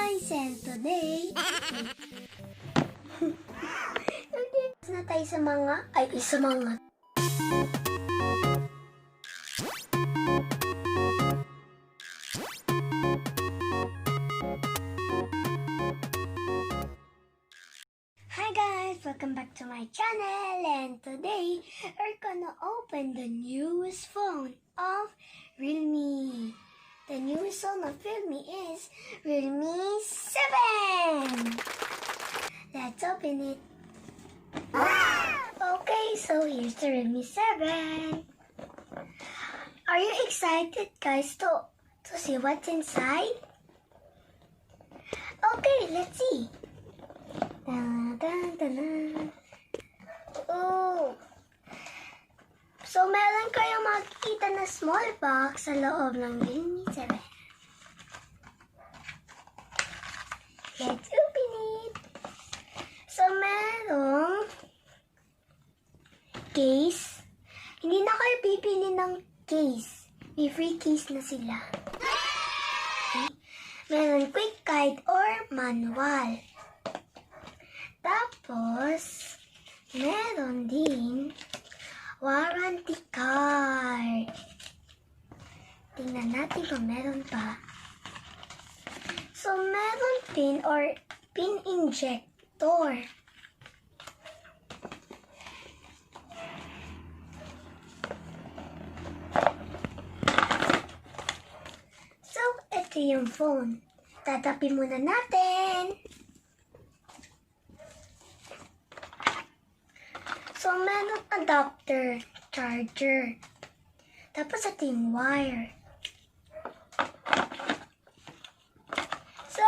guys, and today na tayo sa mga Hi guys, welcome back to my channel, and today we're gonna open the newest phone of Realme. The newest phone of Realme is Realme 7. Let's open it. Okay, so here's the Realme 7. Are you excited, guys, to see what's inside? Okay, let's see. Dun, dun, dun, dun. Oh. So, meron kayong makikita na small box sa loob ng Realme 7. Let's open it. So, merong case. Hindi na kayo pipili ng case. May free case na sila. Okay. Meron quick guide or manual. Tapos, meron din warranty card. Tingnan natin kung meron pa. So, meron pin or pin injector. So, ito yung phone. Tatapin muna natin. So, meron adapter, charger. Tapos ito yung wire. So,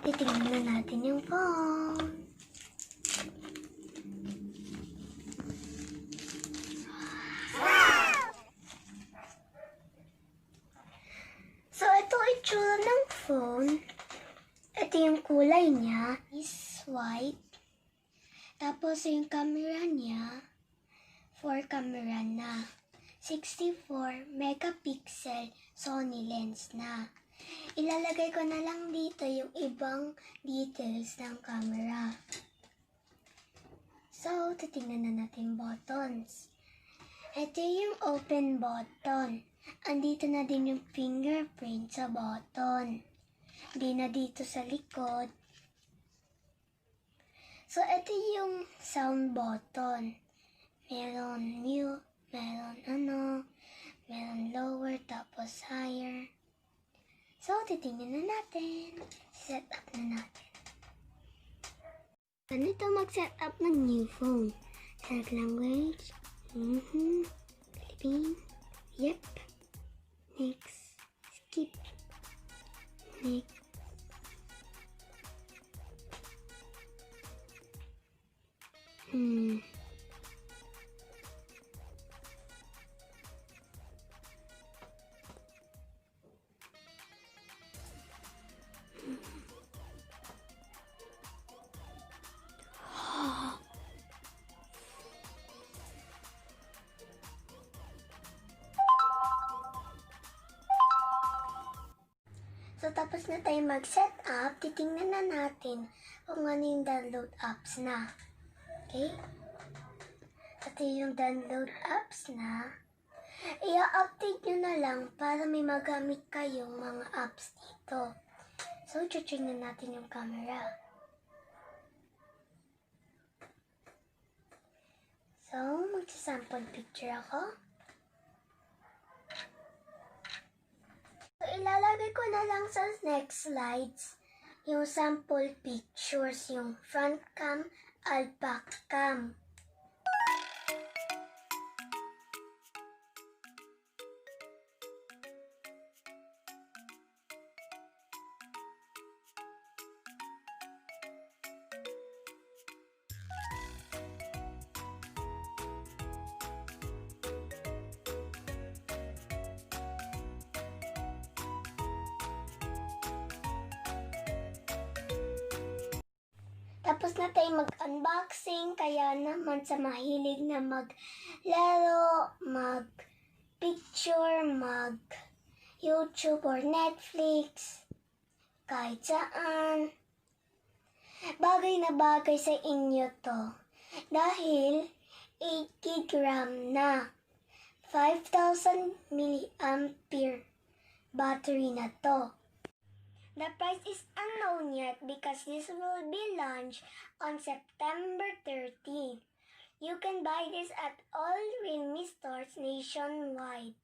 titingnan na natin yung phone. So, ito itsura ng phone. Ito yung kulay niya is white. Tapos yung camera niya, 4 camera na. 64 megapixel Sony lens na. Ilalagay ko na lang dito yung ibang details ng camera. So, titingnan na natin buttons. Ito yung open button. Andito na din yung fingerprint sa button. Hindi na dito sa likod. So, ito yung sound button. Meron mute, meron lower, tapos higher. So, titingnan na natin. Set up na natin. Ganito mag-set up ng new phone. Select language. Philippine. Yep. Next. Skip. Next. So, tapos na tayo mag-set up, titingnan na natin kung ano yung download apps na. Okay? Ito yung download apps na. I-update nyo na lang para may magamit kayong mga apps dito. So, check na natin yung camera. So, magsasample picture ako. So, ilalagay ko na lang sa next slides yung sample pictures, yung front cam at back cam. Tapos na tayo mag-unboxing, kaya naman sa mahilig na maglaro, mag-picture, mag-YouTube or Netflix, kahit saan. Bagay na bagay sa inyo to dahil 8 GB na 5,000 milliampere battery na to. The price is unknown yet because this will be launched on September 30. You can buy this at all Realme stores nationwide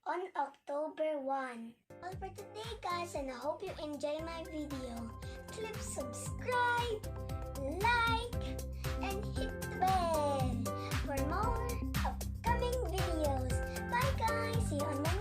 on October 1. All for today guys, and I hope you enjoy my video. Please subscribe, like, and hit the bell for more upcoming videos. Bye guys, see you on my